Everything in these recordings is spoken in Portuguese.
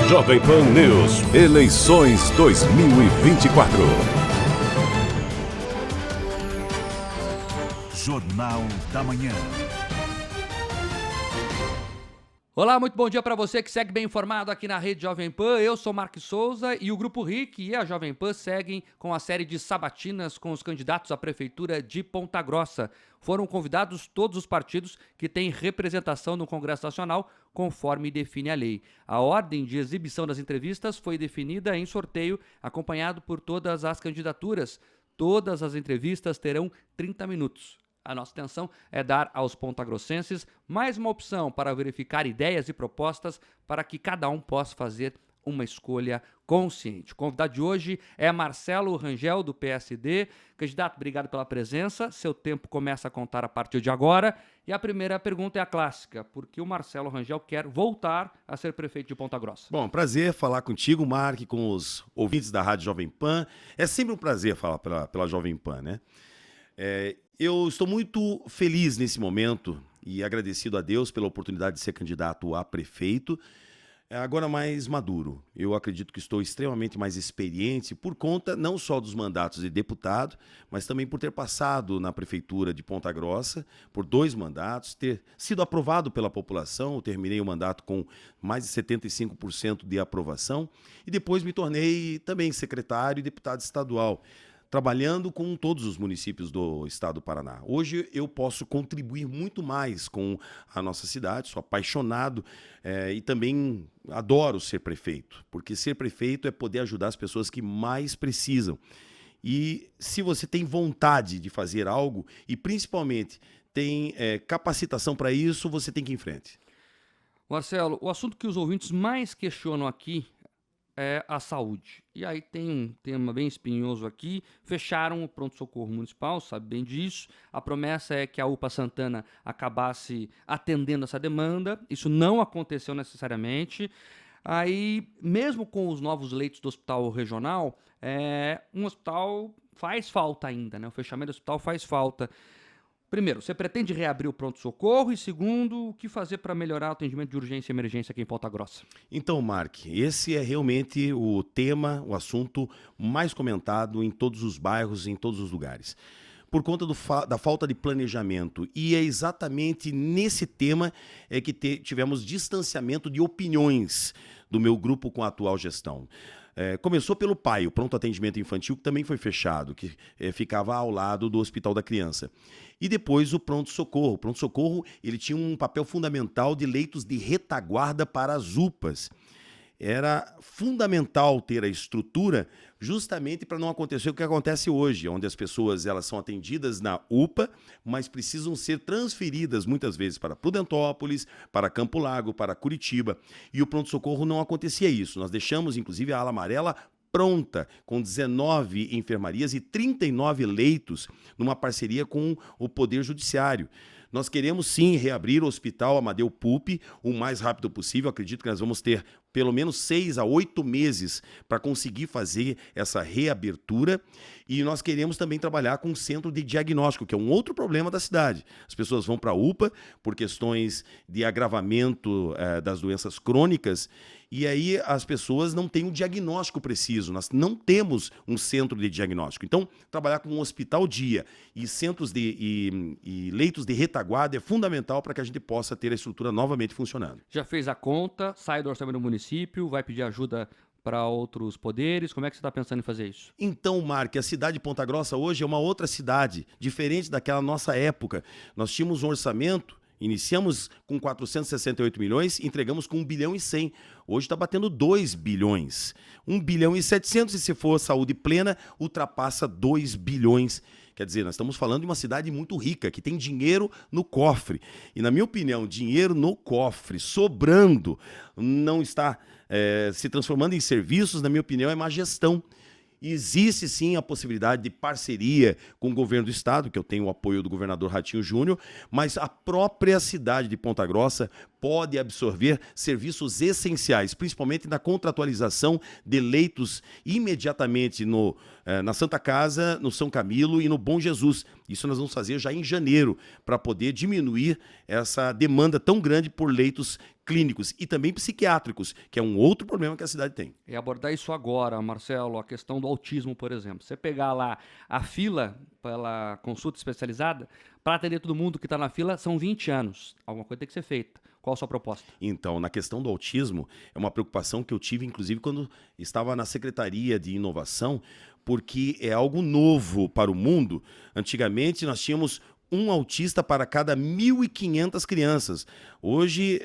Jovem Pan News, eleições 2024. Jornal da Manhã. Olá, muito bom dia para você que segue bem informado aqui na Rede Jovem Pan. Eu sou Marcos Souza e o Grupo RIC e a Jovem Pan seguem com a série de sabatinas com os candidatos à Prefeitura de Ponta Grossa. Foram convidados todos os partidos que têm representação no Congresso Nacional, conforme define a lei. A ordem de exibição das entrevistas foi definida em sorteio, acompanhado por todas as candidaturas. Todas as entrevistas terão 30 minutos. A nossa intenção é dar aos pontagrossenses mais uma opção para verificar ideias e propostas para que cada um possa fazer uma escolha consciente. O convidado de hoje é Marcelo Rangel, do PSD. Candidato, obrigado pela presença. Seu tempo começa a contar a partir de agora. E a primeira pergunta é a clássica. Por que o Marcelo Rangel quer voltar a ser prefeito de Ponta Grossa? Bom, prazer falar contigo, Mark, com os ouvintes da Rádio Jovem Pan. É sempre um prazer falar pela Jovem Pan, né? Eu estou muito feliz nesse momento e agradecido a Deus pela oportunidade de ser candidato a prefeito, agora mais maduro. Eu acredito que estou extremamente mais experiente por conta não só dos mandatos de deputado, mas também por ter passado na prefeitura de Ponta Grossa por 2 mandatos, ter sido aprovado pela população. Eu terminei o mandato com mais de 75% de aprovação e depois me tornei também secretário e deputado estadual, trabalhando com todos os municípios do estado do Paraná. Hoje eu posso contribuir muito mais com a nossa cidade, sou apaixonado e também adoro ser prefeito, porque ser prefeito é poder ajudar as pessoas que mais precisam. E se você tem vontade de fazer algo e principalmente tem capacitação para isso, você tem que ir em frente. Marcelo, o assunto que os ouvintes mais questionam aqui é a saúde. E aí tem um tema bem espinhoso aqui. Fecharam o pronto-socorro municipal, sabe bem disso. A promessa é que a UPA Santana acabasse atendendo essa demanda. Isso não aconteceu necessariamente. Aí, mesmo com os novos leitos do hospital regional, um hospital faz falta ainda, né? O fechamento do hospital faz falta. Primeiro, você pretende reabrir o pronto-socorro? E segundo, o que fazer para melhorar o atendimento de urgência e emergência aqui em Ponta Grossa? Então, Mark, esse é realmente o tema, o assunto mais comentado em todos os bairros, em todos os lugares, por conta da falta de planejamento. E é exatamente nesse tema que tivemos distanciamento de opiniões do meu grupo com a atual gestão. Começou pelo PAI, o Pronto Atendimento Infantil, que também foi fechado, que ficava ao lado do Hospital da Criança. E depois o pronto-socorro. O pronto-socorro ele tinha um papel fundamental de leitos de retaguarda para as UPAs. Era fundamental ter a estrutura justamente para não acontecer o que acontece hoje, onde as pessoas elas são atendidas na UPA, mas precisam ser transferidas muitas vezes para Prudentópolis, para Campo Largo, para Curitiba. E o pronto-socorro não acontecia isso. Nós deixamos, inclusive, a ala amarela pronta, com 19 enfermarias e 39 leitos, numa parceria com o Poder Judiciário. Nós queremos sim reabrir o Hospital Amadeu Pupi o mais rápido possível. Acredito que nós vamos ter pelo menos 6 a 8 meses para conseguir fazer essa reabertura. E nós queremos também trabalhar com um centro de diagnóstico, que é um outro problema da cidade. As pessoas vão para a UPA por questões de agravamento das doenças crônicas, e aí as pessoas não têm um diagnóstico preciso. Nós não temos um centro de diagnóstico. Então, trabalhar com um hospital-dia e centros e leitos de retaguarda é fundamental para que a gente possa ter a estrutura novamente funcionando. Já fez a conta, sai do orçamento do município, vai pedir ajuda para outros poderes? Como é que você está pensando em fazer isso? Então, Mark, a cidade de Ponta Grossa hoje é uma outra cidade, diferente daquela nossa época. Nós tínhamos um orçamento, iniciamos com 468 milhões, entregamos com 1 bilhão e 100. Hoje está batendo 2 bilhões. 1 bilhão e 700, e se for saúde plena, ultrapassa 2 bilhões. Quer dizer, nós estamos falando de uma cidade muito rica, que tem dinheiro no cofre. E, na minha opinião, dinheiro no cofre, sobrando, não está se transformando em serviços, na minha opinião, é má gestão. Existe sim a possibilidade de parceria com o governo do estado, que eu tenho o apoio do governador Ratinho Júnior, mas a própria cidade de Ponta Grossa pode absorver serviços essenciais, principalmente na contratualização de leitos imediatamente na Santa Casa, no São Camilo e no Bom Jesus. Isso nós vamos fazer já em janeiro, para poder diminuir essa demanda tão grande por leitos clínicos e também psiquiátricos, que é um outro problema que a cidade tem. E abordar isso agora, Marcelo, a questão do autismo, por exemplo. Você pegar lá a fila pela consulta especializada, para atender todo mundo que está na fila, são 20 anos. Alguma coisa tem que ser feita. Qual a sua proposta? Então, na questão do autismo, é uma preocupação que eu tive, inclusive, quando estava na Secretaria de Inovação, porque é algo novo para o mundo. Antigamente, nós tínhamos um autista para cada 1.500 crianças. Hoje,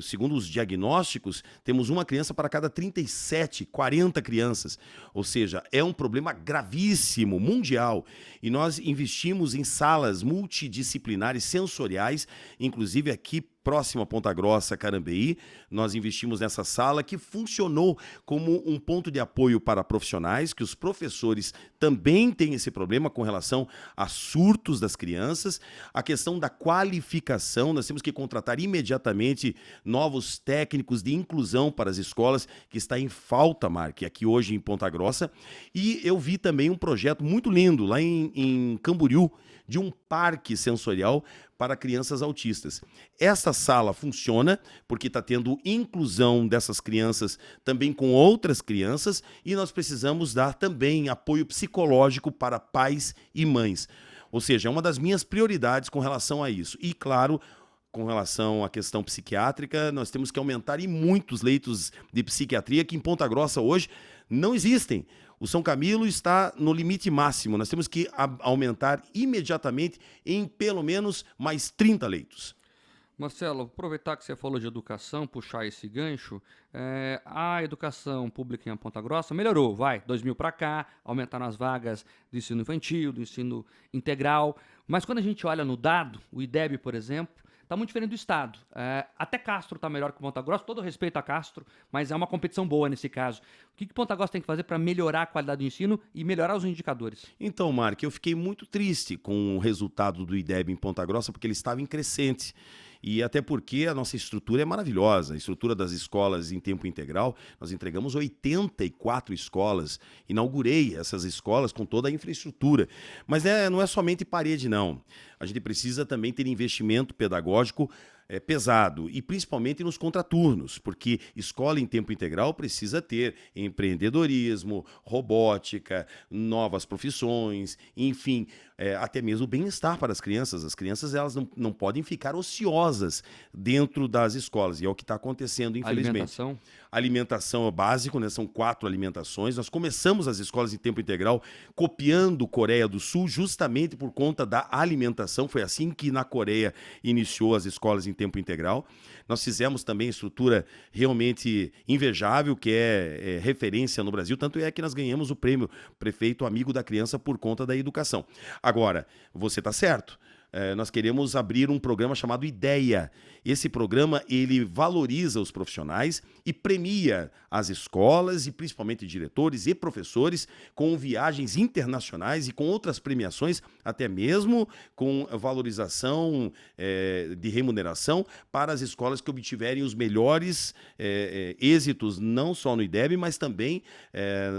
segundo os diagnósticos, temos uma criança para cada 37, 40 crianças. Ou seja, é um problema gravíssimo, mundial. E nós investimos em salas multidisciplinares sensoriais, inclusive aqui próximo a Ponta Grossa, Carambeí, nós investimos nessa sala que funcionou como um ponto de apoio para profissionais, que os professores também têm esse problema com relação a surtos das crianças, a questão da qualificação, nós temos que contratar imediatamente novos técnicos de inclusão para as escolas, que está em falta, Mark, aqui hoje em Ponta Grossa, e eu vi também um projeto muito lindo lá em Camboriú, de um parque sensorial para crianças autistas. Essa sala funciona porque está tendo inclusão dessas crianças também com outras crianças e nós precisamos dar também apoio psicológico para pais e mães. Ou seja, é uma das minhas prioridades com relação a isso. E, claro, com relação à questão psiquiátrica, nós temos que aumentar em muitos leitos de psiquiatria que em Ponta Grossa hoje não existem. O São Camilo está no limite máximo. Nós temos que aumentar imediatamente em pelo menos mais 30 leitos. Marcelo, aproveitar que você falou de educação, puxar esse gancho, a educação pública em Ponta Grossa melhorou, 2000 para cá, aumentaram as vagas do ensino infantil, do ensino integral, mas quando a gente olha no dado, o IDEB, por exemplo, está muito diferente do estado. Até Castro está melhor que Ponta Grossa, todo respeito a Castro, mas é uma competição boa nesse caso. O que Ponta Grossa tem que fazer para melhorar a qualidade do ensino e melhorar os indicadores? Então, Mark, eu fiquei muito triste com o resultado do IDEB em Ponta Grossa, porque ele estava em crescente. E até porque a nossa estrutura é maravilhosa, a estrutura das escolas em tempo integral, nós entregamos 84 escolas, inaugurei essas escolas com toda a infraestrutura. Mas não é somente parede, não. A gente precisa também ter investimento pedagógico pesado, e principalmente nos contraturnos, porque escola em tempo integral precisa ter empreendedorismo, robótica, novas profissões, enfim, até mesmo bem-estar para as crianças. As crianças elas não podem ficar ociosas dentro das escolas, e é o que está acontecendo, infelizmente. Alimentação é básico, né? São 4 alimentações. Nós começamos as escolas em tempo integral copiando Coreia do Sul justamente por conta da alimentação. Foi assim que na Coreia iniciou as escolas em tempo integral. Nós fizemos também estrutura realmente invejável, que é referência no Brasil. Tanto é que nós ganhamos o prêmio Prefeito Amigo da Criança por conta da educação. Agora, você está certo. Nós queremos abrir um programa chamado Ideia. Esse programa, ele valoriza os profissionais e premia as escolas e principalmente diretores e professores com viagens internacionais e com outras premiações, até mesmo com valorização de remuneração para as escolas que obtiverem os melhores êxitos, não só no IDEB, mas também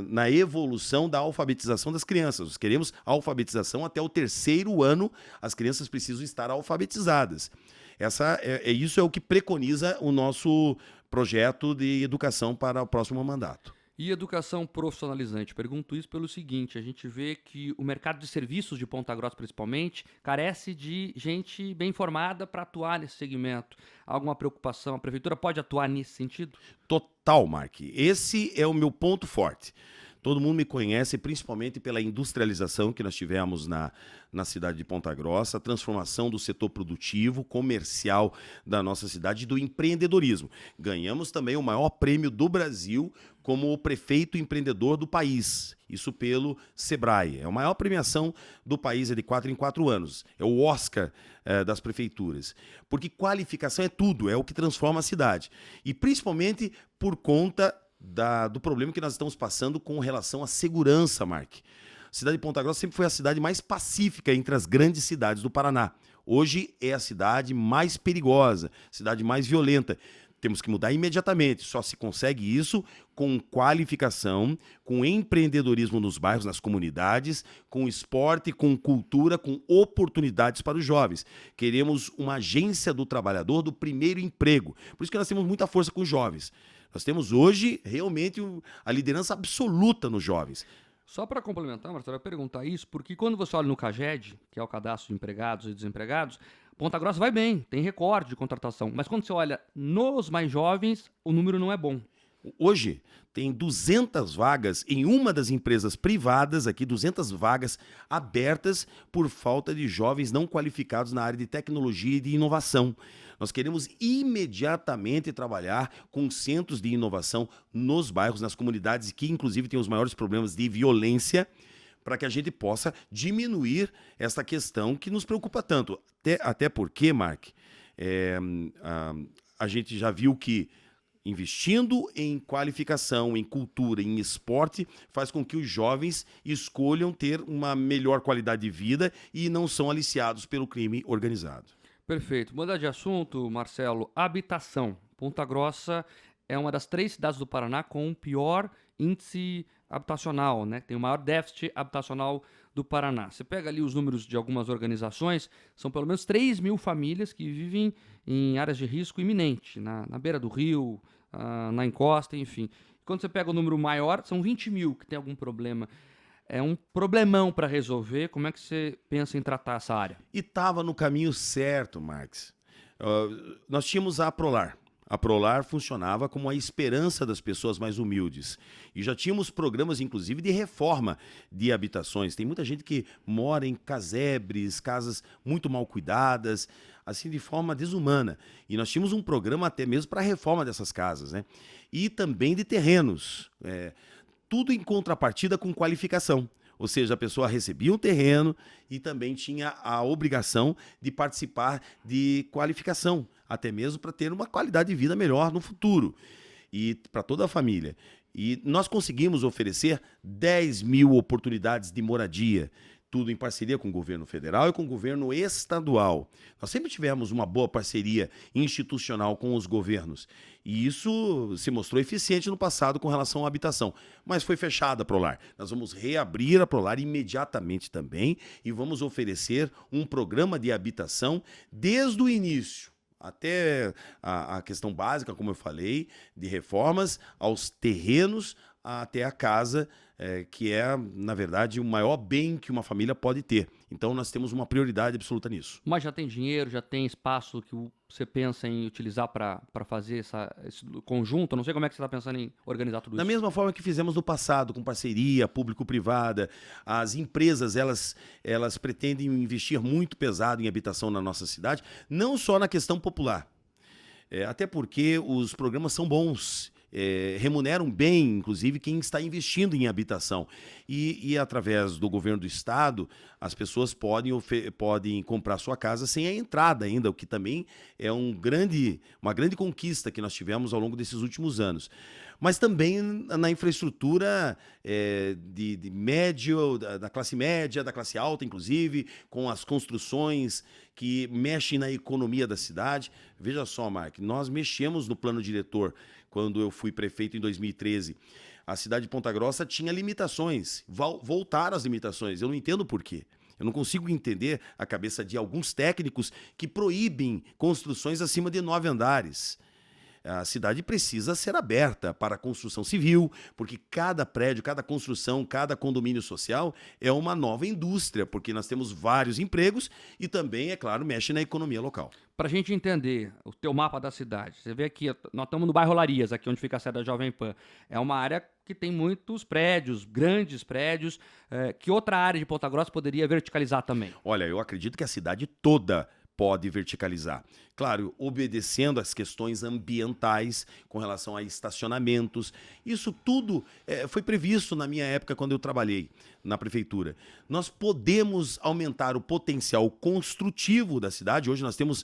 na evolução da alfabetização das crianças. Nós queremos alfabetização até o 3º ano, as crianças precisam estar alfabetizadas. Isso é o que preconiza o nosso projeto de educação para o próximo mandato. E educação profissionalizante? Pergunto isso pelo seguinte, a gente vê que o mercado de serviços de Ponta Grossa, principalmente, carece de gente bem formada para atuar nesse segmento. Há alguma preocupação? A prefeitura pode atuar nesse sentido? Total, Mark. Esse é o meu ponto forte. Todo mundo me conhece, principalmente pela industrialização que nós tivemos na cidade de Ponta Grossa, a transformação do setor produtivo, comercial da nossa cidade e do empreendedorismo. Ganhamos também o maior prêmio do Brasil como o prefeito empreendedor do país, isso pelo Sebrae. É a maior premiação do país, é de 4 em 4 anos. É o Oscar das prefeituras. Porque qualificação é tudo, é o que transforma a cidade. E principalmente por conta do problema que nós estamos passando com relação à segurança, Mark. A cidade de Ponta Grossa sempre foi a cidade mais pacífica entre as grandes cidades do Paraná. Hoje é a cidade mais perigosa, cidade mais violenta. Temos que mudar imediatamente. Só se consegue isso com qualificação, com empreendedorismo nos bairros, nas comunidades, com esporte, com cultura, com oportunidades para os jovens. Queremos uma agência do trabalhador do primeiro emprego. Por isso que nós temos muita força com os jovens. Nós temos hoje realmente a liderança absoluta nos jovens. Só para complementar, Marcelo, eu ia perguntar isso, porque quando você olha no CAGED, que é o Cadastro de Empregados e Desempregados, Ponta Grossa vai bem, tem recorde de contratação. Mas quando você olha nos mais jovens, o número não é bom. Hoje tem 200 vagas em uma das empresas privadas aqui, 200 vagas abertas por falta de jovens não qualificados na área de tecnologia e de inovação. Nós queremos imediatamente trabalhar com centros de inovação nos bairros, nas comunidades que inclusive têm os maiores problemas de violência, para que a gente possa diminuir essa questão que nos preocupa tanto. Até porque, Mark, a gente já viu que investindo em qualificação, em cultura, em esporte, faz com que os jovens escolham ter uma melhor qualidade de vida e não são aliciados pelo crime organizado. Perfeito. Mudar de assunto, Marcelo. Habitação. Ponta Grossa é uma das 3 cidades do Paraná com o pior índice habitacional, né? Tem o maior déficit habitacional do Paraná. Você pega ali os números de algumas organizações, são pelo menos 3 mil famílias que vivem em áreas de risco iminente, na beira do rio, na encosta, enfim. Quando você pega o número maior, são 20 mil que tem algum problema. É um problemão para resolver. Como é que você pensa em tratar essa área? E estava no caminho certo, Marx. Nós tínhamos a Prolar. A Prolar funcionava como a esperança das pessoas mais humildes. E já tínhamos programas, inclusive, de reforma de habitações. Tem muita gente que mora em casebres, casas muito mal cuidadas, assim, de forma desumana. E nós tínhamos um programa até mesmo para a reforma dessas casas, né? E também de terrenos. Tudo em contrapartida com qualificação. Ou seja, a pessoa recebia um terreno e também tinha a obrigação de participar de qualificação, até mesmo para ter uma qualidade de vida melhor no futuro e para toda a família. E nós conseguimos oferecer 10 mil oportunidades de moradia, tudo em parceria com o governo federal e com o governo estadual. Nós sempre tivemos uma boa parceria institucional com os governos. E isso se mostrou eficiente no passado com relação à habitação. Mas foi fechada a Prolar. Nós vamos reabrir a Prolar imediatamente também e vamos oferecer um programa de habitação desde o início. Até a questão básica, como eu falei, de reformas, aos terrenos, até a casa, que é, na verdade, o maior bem que uma família pode ter. Então, nós temos uma prioridade absoluta nisso. Mas já tem dinheiro, já tem espaço que você pensa em utilizar para fazer esse conjunto? Eu não sei como é que você está pensando em organizar tudo isso. Da mesma forma que fizemos no passado, com parceria público-privada, as empresas, elas pretendem investir muito pesado em habitação na nossa cidade, não só na questão popular. Até porque os programas são bons. Remuneram bem, inclusive, quem está investindo em habitação. E através do governo do estado, as pessoas podem comprar sua casa sem a entrada ainda, o que também é uma grande conquista que nós tivemos ao longo desses últimos anos. Mas também na infraestrutura de médio, da classe média, da classe alta, inclusive, com as construções que mexem na economia da cidade. Veja só, Mark, nós mexemos no plano diretor quando eu fui prefeito em 2013. A cidade de Ponta Grossa tinha limitações, voltaram as limitações. Eu não entendo por quê. Eu não consigo entender a cabeça de alguns técnicos que proíbem construções acima de 9 andares. A cidade precisa ser aberta para a construção civil, porque cada prédio, cada construção, cada condomínio social é uma nova indústria, porque nós temos vários empregos e também, é claro, mexe na economia local. Para a gente entender o teu mapa da cidade, você vê aqui, nós estamos no bairro Larias, aqui onde fica a sede da Jovem Pan. É uma área que tem muitos prédios, grandes prédios. Que outra área de Ponta Grossa poderia verticalizar também? Olha, eu acredito que a cidade toda pode verticalizar. Claro, obedecendo às questões ambientais com relação a estacionamentos. Isso tudo foi previsto na minha época quando eu trabalhei na prefeitura. Nós podemos aumentar o potencial construtivo da cidade. Hoje nós temos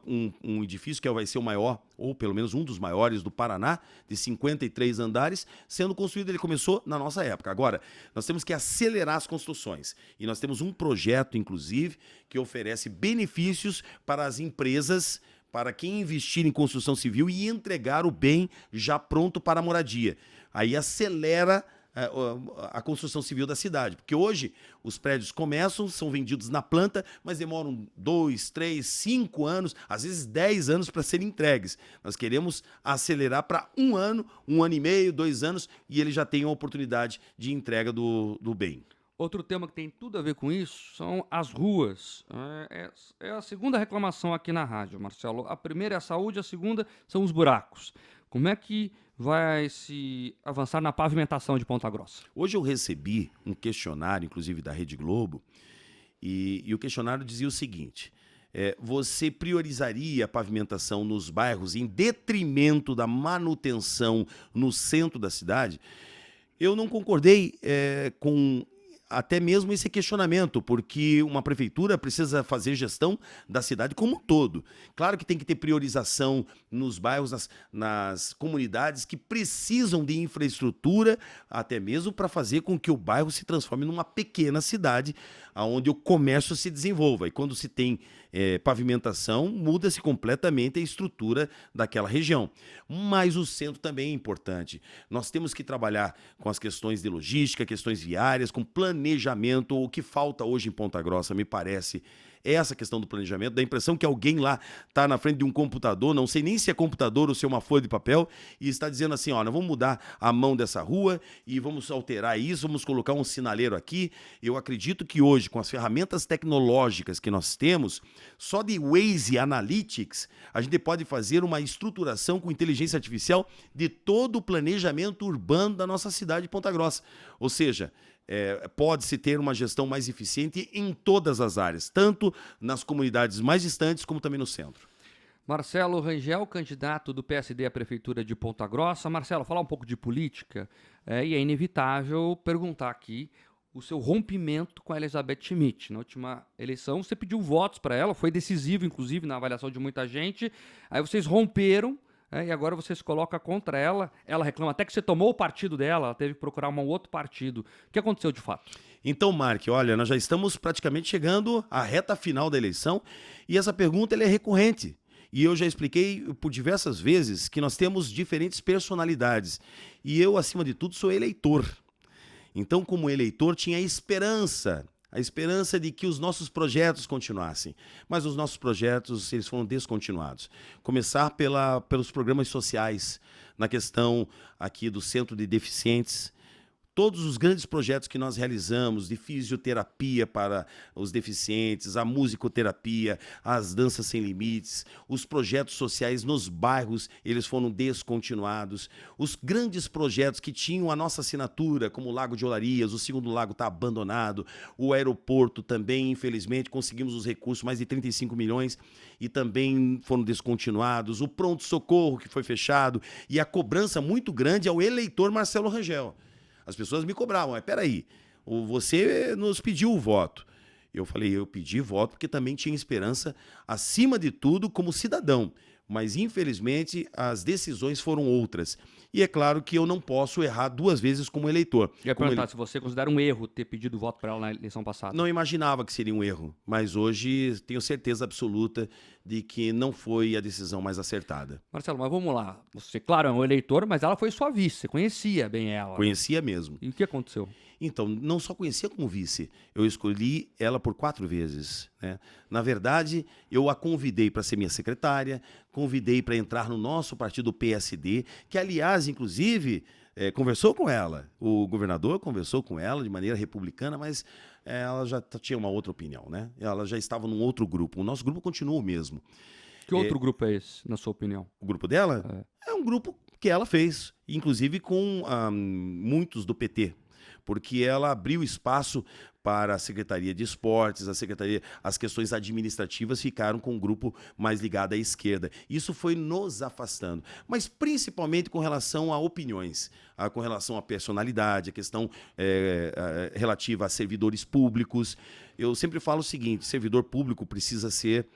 um edifício que vai ser o maior ou pelo menos um dos maiores do Paraná, de 53 andares, sendo construído. Ele começou na nossa época. Agora, nós temos que acelerar as construções. E nós temos um projeto, inclusive, que oferece benefícios para as empresas, para quem investir em construção civil e entregar o bem já pronto para a moradia. Aí acelera a construção civil da cidade, porque hoje os prédios começam, são vendidos na planta, mas demoram 2, 3, 5 anos, às vezes 10 anos para serem entregues. Nós queremos acelerar para 1 ano, 1 ano e meio, 2 anos, e ele já tem a oportunidade de entrega do bem. Outro tema que tem tudo a ver com isso são as ruas. É a segunda reclamação aqui na rádio, Marcelo. A primeira é a saúde, a segunda são os buracos. Como é que vai se avançar na pavimentação de Ponta Grossa? Hoje eu recebi um questionário, inclusive da Rede Globo, e o questionário dizia o seguinte: você priorizaria a pavimentação nos bairros em detrimento da manutenção no centro da cidade? Eu não concordei com até mesmo esse questionamento, porque uma prefeitura precisa fazer gestão da cidade como um todo. Claro que tem que ter priorização nos bairros, nas comunidades que precisam de infraestrutura, até mesmo para fazer com que o bairro se transforme numa pequena cidade, onde o comércio se desenvolva. E quando se tem pavimentação, muda-se completamente a estrutura daquela região. Mas o centro também é importante. Nós temos que trabalhar com as questões de logística, questões viárias, com planejamento. O que falta hoje em Ponta Grossa, me parece, é essa questão do planejamento. Dá a impressão que alguém lá está na frente de um computador, não sei nem se é computador ou se é uma folha de papel, e está dizendo assim, ó, nós vamos mudar a mão dessa rua e vamos alterar isso, vamos colocar um sinaleiro aqui. Eu acredito que hoje, com as ferramentas tecnológicas que nós temos, só de Waze Analytics, a gente pode fazer uma estruturação com inteligência artificial de todo o planejamento urbano da nossa cidade de Ponta Grossa. Ou seja, pode-se ter uma gestão mais eficiente em todas as áreas, tanto nas comunidades mais distantes como também no centro. Marcelo Rangel, candidato do PSD à Prefeitura de Ponta Grossa. Marcelo, falar um pouco de política, e é inevitável perguntar aqui o seu rompimento com a Elizabeth Schmidt. Na última eleição, você pediu votos para ela, foi decisivo, inclusive, na avaliação de muita gente. Aí vocês romperam, e agora você se coloca contra ela. Ela reclama até que você tomou o partido dela, ela teve que procurar um outro partido. O que aconteceu de fato? Então, Mark, olha, nós já estamos praticamente chegando à reta final da eleição e essa pergunta ela é recorrente. E eu já expliquei por diversas vezes que nós temos diferentes personalidades. E eu, acima de tudo, sou eleitor. Então, como eleitor, tinha a esperança de que os nossos projetos continuassem. Mas os nossos projetos eles foram descontinuados. Começar pelos programas sociais, na questão aqui do Centro de Deficientes. Todos os grandes projetos que nós realizamos de fisioterapia para os deficientes, a musicoterapia, as danças sem limites, os projetos sociais nos bairros, eles foram descontinuados. Os grandes projetos que tinham a nossa assinatura, como o Lago de Olarias, o segundo lago está abandonado, o aeroporto também, infelizmente, conseguimos os recursos, mais de 35 milhões, e também foram descontinuados. O pronto-socorro que foi fechado e a cobrança muito grande ao eleitor Marcelo Rangel. As pessoas me cobravam, mas peraí, você nos pediu o voto. Eu falei, eu pedi voto porque também tinha esperança, acima de tudo, como cidadão. Mas, infelizmente, as decisões foram outras. E é claro que eu não posso errar 2 vezes como eleitor. Eu ia perguntar se você considera um erro ter pedido voto para ela na eleição passada. Não imaginava que seria um erro, mas hoje tenho certeza absoluta de que não foi a decisão mais acertada. Marcelo, mas vamos lá. Você, claro, é um eleitor, mas ela foi sua vice. Você conhecia bem ela. Conhecia mesmo. E o que aconteceu? Então, não só conhecia como vice, eu escolhi ela por 4 vezes. Né? Na verdade, eu a convidei para ser minha secretária, convidei para entrar no nosso partido PSD, que, aliás, inclusive, conversou com ela. O governador conversou com ela de maneira republicana, mas ela já tinha uma outra opinião. Né? Ela já estava num outro grupo. O nosso grupo continua o mesmo. Que outro grupo é esse, na sua opinião? O grupo dela? É um grupo que ela fez, inclusive com muitos do PT. Porque ela abriu espaço para a Secretaria de Esportes, as questões administrativas ficaram com um grupo mais ligado à esquerda. Isso foi nos afastando, mas principalmente com relação a opiniões, com relação à personalidade, a questão relativa a servidores públicos. Eu sempre falo o seguinte, servidor público precisa ser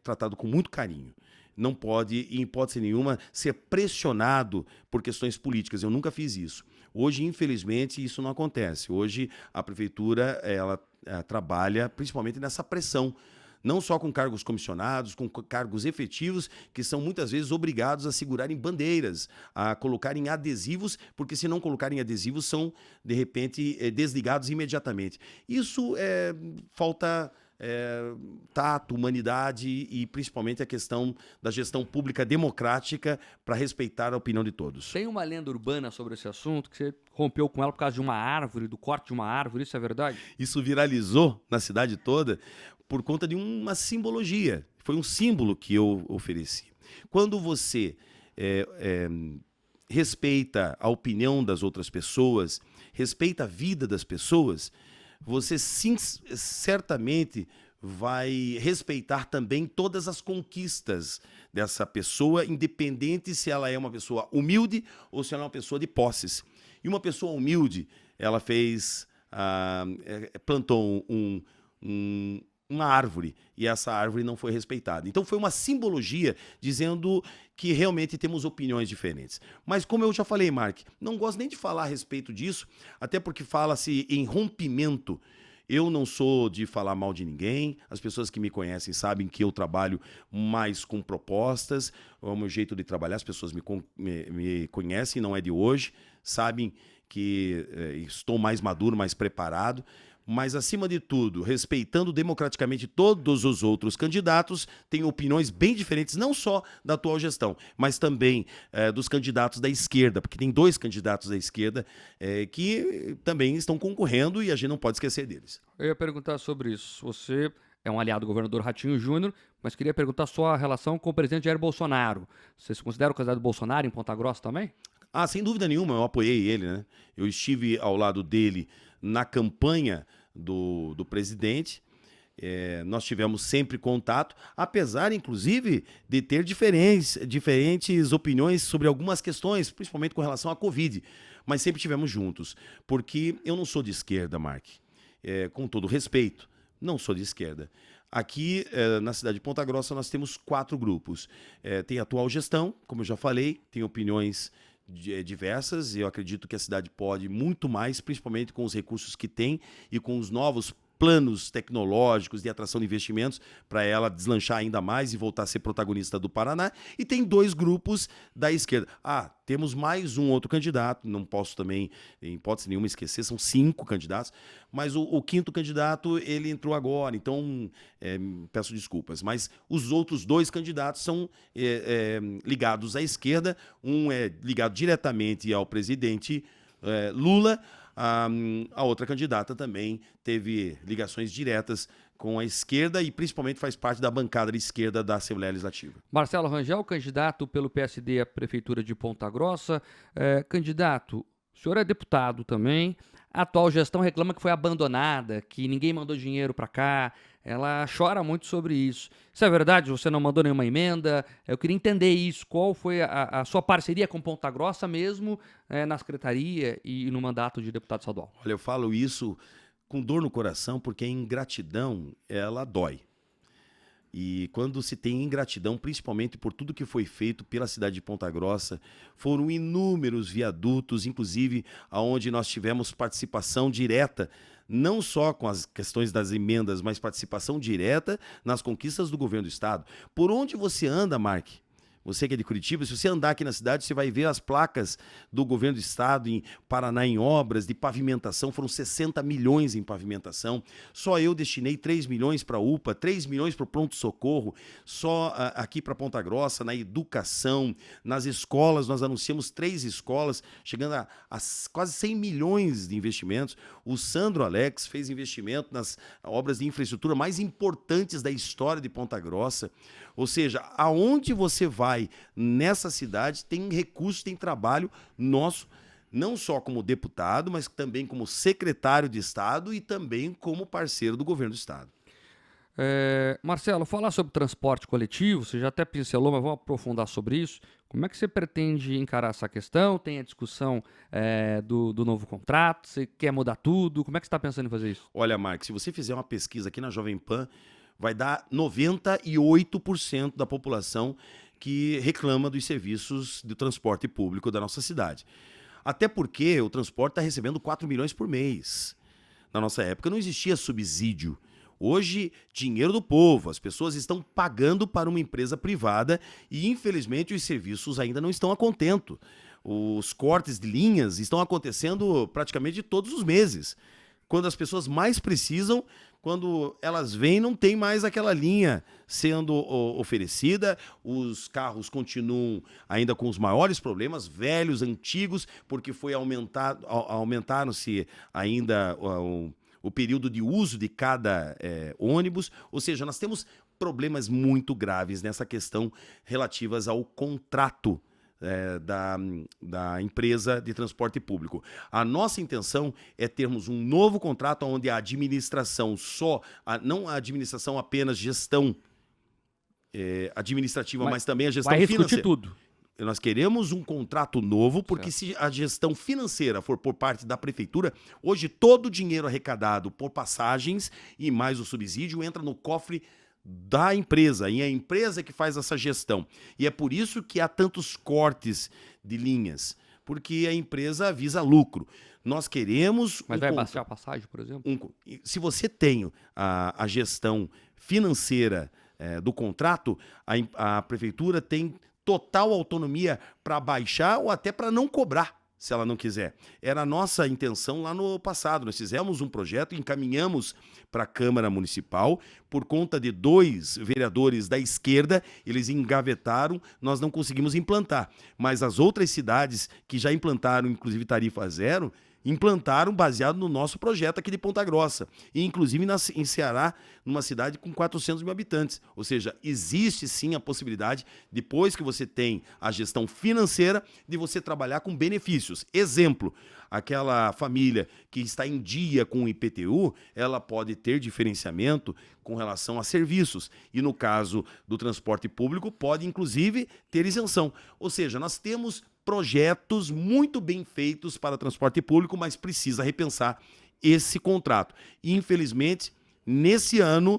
tratado com muito carinho. não pode, em hipótese nenhuma, ser pressionado por questões políticas. Eu nunca fiz isso. Hoje, infelizmente, isso não acontece. Hoje, a prefeitura ela trabalha principalmente nessa pressão, não só com cargos comissionados, com cargos efetivos, que são muitas vezes obrigados a segurarem bandeiras, a colocarem adesivos, porque se não colocarem adesivos, são, de repente, desligados imediatamente. Isso falta tato, humanidade e principalmente a questão da gestão pública democrática para respeitar a opinião de todos. Tem uma lenda urbana sobre esse assunto, que você rompeu com ela por causa de uma árvore, do corte de uma árvore, isso é verdade? Isso viralizou na cidade toda por conta de uma simbologia. Foi um símbolo que eu ofereci. Quando você respeita a opinião das outras pessoas, respeita a vida das pessoas, você certamente vai respeitar também todas as conquistas dessa pessoa, independente se ela é uma pessoa humilde ou se ela é uma pessoa de posses. E uma pessoa humilde, ela plantou uma árvore e essa árvore não foi respeitada. Então foi uma simbologia dizendo que realmente temos opiniões diferentes. Mas como eu já falei, Mark, não gosto nem de falar a respeito disso, até porque fala-se em rompimento. Eu não sou de falar mal de ninguém, as pessoas que me conhecem sabem que eu trabalho mais com propostas, é o meu jeito de trabalhar, as pessoas me conhecem, não é de hoje, sabem que estou mais maduro, mais preparado, mas, acima de tudo, respeitando democraticamente todos os outros candidatos, tem opiniões bem diferentes, não só da atual gestão, mas também dos candidatos da esquerda, porque tem 2 candidatos da esquerda que também estão concorrendo e a gente não pode esquecer deles. Eu ia perguntar sobre isso. Você é um aliado do governador Ratinho Júnior, mas queria perguntar só a relação com o presidente Jair Bolsonaro. Você se considera o candidato do Bolsonaro em Ponta Grossa também? Ah, sem dúvida nenhuma, eu apoiei ele, né? Eu estive ao lado dele na campanha do presidente, nós tivemos sempre contato, apesar, inclusive, de ter diferentes opiniões sobre algumas questões, principalmente com relação à Covid, mas sempre tivemos juntos, porque eu não sou de esquerda, Mark, com todo respeito, não sou de esquerda. Aqui, na cidade de Ponta Grossa, nós temos 4 grupos. Tem a atual gestão, como eu já falei, tem opiniões diversas, e eu acredito que a cidade pode muito mais, principalmente com os recursos que tem e com os novos planos tecnológicos de atração de investimentos para ela deslanchar ainda mais e voltar a ser protagonista do Paraná. E tem 2 grupos da esquerda. Temos mais um outro candidato, não posso também, em hipótese nenhuma, esquecer, são 5 candidatos, mas o 5º candidato, ele entrou agora, então peço desculpas. Mas os outros 2 candidatos são ligados à esquerda, um é ligado diretamente ao presidente Lula. A outra candidata também teve ligações diretas com a esquerda e principalmente faz parte da bancada de esquerda da Assembleia Legislativa. Marcelo Rangel, candidato pelo PSD à Prefeitura de Ponta Grossa. Candidato, o senhor é deputado também. A atual gestão reclama que foi abandonada, que ninguém mandou dinheiro para cá. Ela chora muito sobre isso. Isso é verdade? Você não mandou nenhuma emenda? Eu queria entender isso. Qual foi a sua parceria com Ponta Grossa mesmo na secretaria e no mandato de deputado estadual? Olha, eu falo isso com dor no coração porque a ingratidão, ela dói. E quando se tem ingratidão, principalmente por tudo que foi feito pela cidade de Ponta Grossa, foram inúmeros viadutos, inclusive onde nós tivemos participação direta, não só com as questões das emendas, mas participação direta nas conquistas do governo do estado. Por onde você anda, Mark? Você que é de Curitiba, se você andar aqui na cidade, você vai ver as placas do governo do estado em Paraná em obras de pavimentação, foram 60 milhões em pavimentação. Só eu destinei 3 milhões para a UPA, 3 milhões para o pronto-socorro, só aqui para Ponta Grossa, na educação, nas escolas, nós anunciamos 3 escolas, chegando a quase 100 milhões de investimentos. O Sandro Alex fez investimento nas obras de infraestrutura mais importantes da história de Ponta Grossa. Ou seja, aonde você vai nessa cidade tem recurso, tem trabalho nosso, não só como deputado, mas também como secretário de Estado e também como parceiro do governo do Estado. Marcelo, falar sobre transporte coletivo, você já até pincelou, mas vamos aprofundar sobre isso. Como é que você pretende encarar essa questão? Tem a discussão do novo contrato? Você quer mudar tudo? Como é que você está pensando em fazer isso? Olha, Marcos, se você fizer uma pesquisa aqui na Jovem Pan, vai dar 98% da população que reclama dos serviços do transporte público da nossa cidade. Até porque o transporte está recebendo 4 milhões por mês. Na nossa época não existia subsídio. Hoje, dinheiro do povo, as pessoas estão pagando para uma empresa privada e, infelizmente, os serviços ainda não estão a contento. Os cortes de linhas estão acontecendo praticamente todos os meses. Quando as pessoas mais precisam, quando elas vêm, não tem mais aquela linha sendo oferecida, os carros continuam ainda com os maiores problemas, velhos, antigos, porque aumentaram-se ainda o período de uso de cada ônibus, ou seja, nós temos problemas muito graves nessa questão relativas ao contrato da empresa de transporte público. A nossa intenção é termos um novo contrato onde a administração não a administração apenas gestão administrativa, mas também a gestão financeira. Vai discutir tudo. Nós queremos um contrato novo, porque se a gestão financeira for por parte da prefeitura, hoje todo o dinheiro arrecadado por passagens e mais o subsídio entra no cofre da empresa, e é a empresa que faz essa gestão. E é por isso que há tantos cortes de linhas, porque a empresa visa lucro. Nós queremos... Mas vai baixar a passagem, por exemplo? Se você tem a gestão financeira do contrato, a prefeitura tem total autonomia para baixar ou até para não cobrar, se ela não quiser. Era a nossa intenção lá no passado. Nós fizemos um projeto e encaminhamos para a Câmara Municipal. Por conta de 2 vereadores da esquerda, eles engavetaram, nós não conseguimos implantar. Mas as outras cidades que já implantaram, inclusive tarifa zero, implantaram baseado no nosso projeto aqui de Ponta Grossa. E inclusive em Ceará, numa cidade com 400 mil habitantes. Ou seja, existe sim a possibilidade, depois que você tem a gestão financeira, de você trabalhar com benefícios. Exemplo, aquela família que está em dia com o IPTU, ela pode ter diferenciamento com relação a serviços. E no caso do transporte público, pode inclusive ter isenção. Ou seja, nós temos projetos muito bem feitos para transporte público, mas precisa repensar esse contrato. Infelizmente, nesse ano,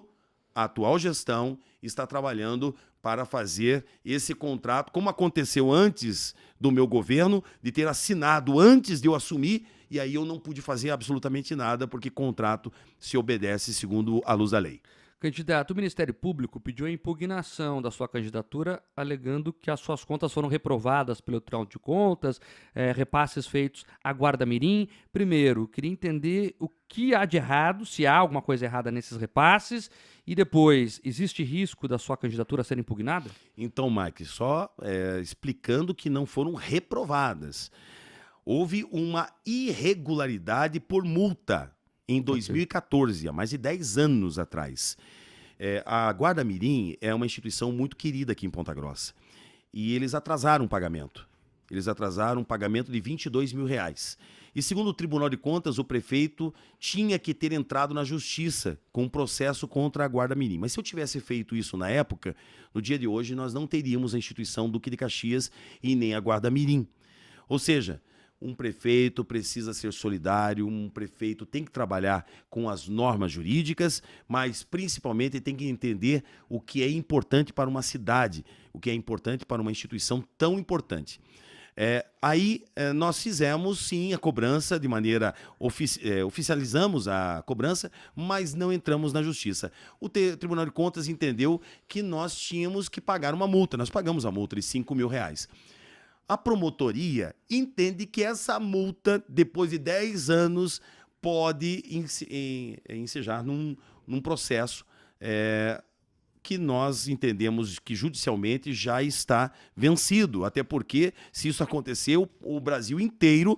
a atual gestão está trabalhando para fazer esse contrato, como aconteceu antes do meu governo, de ter assinado antes de eu assumir, e aí eu não pude fazer absolutamente nada, porque contrato se obedece segundo a luz da lei. Candidato, o Ministério Público pediu a impugnação da sua candidatura, alegando que as suas contas foram reprovadas pelo Tribunal de Contas, repasses feitos à Guarda Mirim. Primeiro, queria entender o que há de errado, se há alguma coisa errada nesses repasses, e depois, existe risco da sua candidatura ser impugnada? Então, Mike, só explicando que não foram reprovadas. Houve uma irregularidade por multa em 2014, há mais de 10 anos atrás. A Guarda Mirim é uma instituição muito querida aqui em Ponta Grossa. E eles atrasaram o pagamento. Eles atrasaram um pagamento de R$22 mil. E segundo o Tribunal de Contas, o prefeito tinha que ter entrado na justiça com um processo contra a Guarda Mirim. Mas se eu tivesse feito isso na época, no dia de hoje nós não teríamos a instituição Duque de Caxias e nem a Guarda Mirim. Ou seja, um prefeito precisa ser solidário, um prefeito tem que trabalhar com as normas jurídicas, mas principalmente tem que entender o que é importante para uma cidade, o que é importante para uma instituição tão importante. Aí nós fizemos sim a cobrança de maneira oficializamos a cobrança, mas não entramos na justiça. O Tribunal de Contas entendeu que nós tínhamos que pagar uma multa. Nós pagamos a multa de R$5 mil. A promotoria entende que essa multa, depois de 10 anos, pode ensejar num processo que nós entendemos que judicialmente já está vencido. Até porque, se isso acontecer, o Brasil inteiro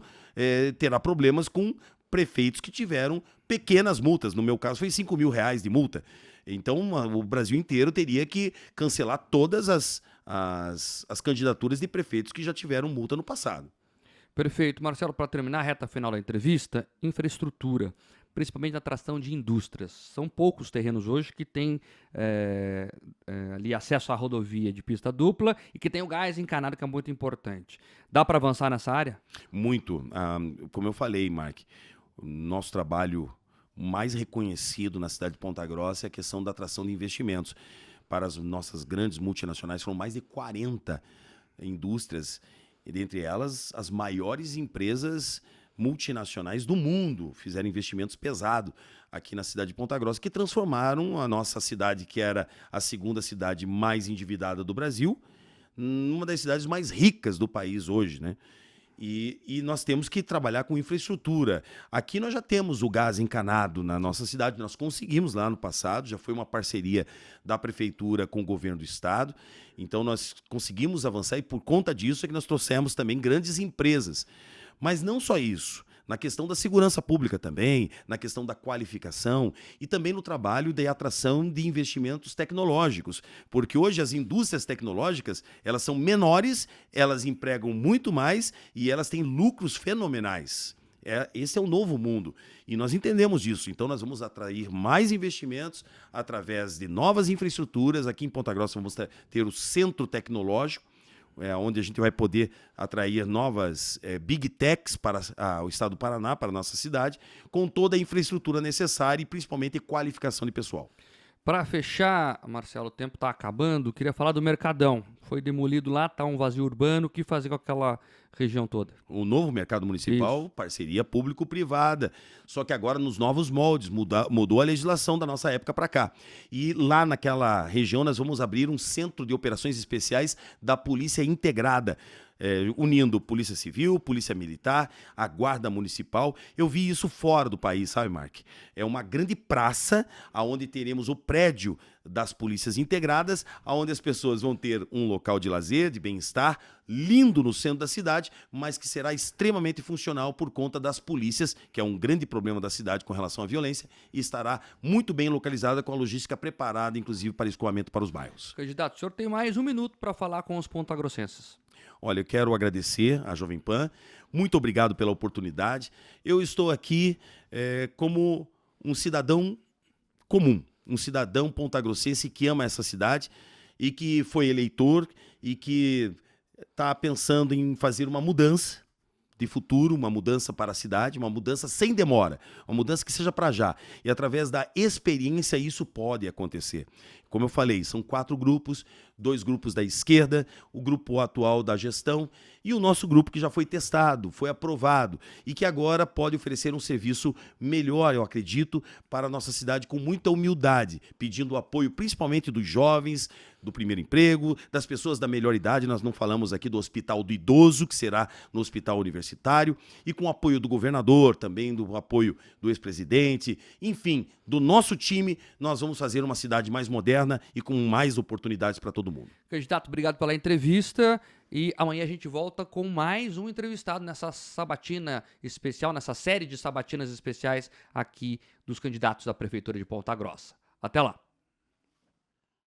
terá problemas com prefeitos que tiveram pequenas multas. No meu caso, foi R$5 mil de multa. Então, o Brasil inteiro teria que cancelar todas as candidaturas de prefeitos que já tiveram multa no passado. Perfeito. Marcelo, para terminar a reta final da entrevista, infraestrutura, principalmente na atração de indústrias. São poucos terrenos hoje que têm ali acesso à rodovia de pista dupla e que tem o gás encanado, que é muito importante. Dá para avançar nessa área? Muito. Como eu falei, Mark, o nosso trabalho mais reconhecido na cidade de Ponta Grossa é a questão da atração de investimentos. para as nossas grandes multinacionais. Foram mais de 40 indústrias, e dentre elas as maiores empresas multinacionais do mundo fizeram investimentos pesados aqui na cidade de Ponta Grossa, que transformaram a nossa cidade, que era a segunda cidade mais endividada do Brasil, numa das cidades mais ricas do país hoje, né? E nós temos que trabalhar com infraestrutura. Aqui nós já temos o gás encanado na nossa cidade, nós conseguimos lá no passado, já foi uma parceria da prefeitura com o governo do estado, então nós conseguimos avançar e por conta disso é que nós trouxemos também grandes empresas. Mas não só isso, na questão da segurança pública também, na questão da qualificação e também no trabalho de atração de investimentos tecnológicos, porque hoje as indústrias tecnológicas, elas são menores, elas empregam muito mais e elas têm lucros fenomenais. Esse é o novo mundo e nós entendemos disso, então nós vamos atrair mais investimentos através de novas infraestruturas. Aqui em Ponta Grossa vamos ter o Centro Tecnológico, onde a gente vai poder atrair novas Big Techs para o estado do Paraná, para a nossa cidade, com toda a infraestrutura necessária e principalmente qualificação de pessoal. Para fechar, Marcelo, o tempo está acabando, queria falar do Mercadão. Foi demolido lá, está um vazio urbano, o que fazer com aquela região toda? O novo mercado municipal, parceria público-privada, só que agora nos novos moldes, mudou a legislação da nossa época para cá. E lá naquela região nós vamos abrir um centro de operações especiais da Polícia Integrada, unindo Polícia Civil, Polícia Militar, a Guarda Municipal. Eu vi isso fora do país, sabe, Mark? É uma grande praça onde teremos o prédio das polícias integradas, onde as pessoas vão ter um local de lazer, de bem-estar, lindo no centro da cidade, mas que será extremamente funcional por conta das polícias, que é um grande problema da cidade com relação à violência, e estará muito bem localizada com a logística preparada, inclusive para escoamento para os bairros. Candidato, o senhor tem mais um minuto para falar com os pontagrossenses. Olha, eu quero agradecer à Jovem Pan, muito obrigado pela oportunidade. Eu estou aqui como um cidadão comum, um cidadão pontagrossense que ama essa cidade e que foi eleitor e que está pensando em fazer uma mudança de futuro, uma mudança para a cidade, uma mudança sem demora, uma mudança que seja para já. E através da experiência isso pode acontecer. Como eu falei, são 4 grupos, 2 grupos da esquerda, o grupo atual da gestão e o nosso grupo que já foi testado, foi aprovado e que agora pode oferecer um serviço melhor, eu acredito, para a nossa cidade com muita humildade, pedindo apoio principalmente dos jovens, do primeiro emprego, das pessoas da melhor idade. Nós não falamos aqui do Hospital do Idoso, que será no Hospital Universitário, e com o apoio do governador, também do apoio do ex-presidente, enfim, do nosso time, nós vamos fazer uma cidade mais moderna e com mais oportunidades para todo mundo. Candidato, obrigado pela entrevista e amanhã a gente volta com mais um entrevistado nessa sabatina especial, nessa série de sabatinas especiais aqui dos candidatos da Prefeitura de Ponta Grossa. Até lá!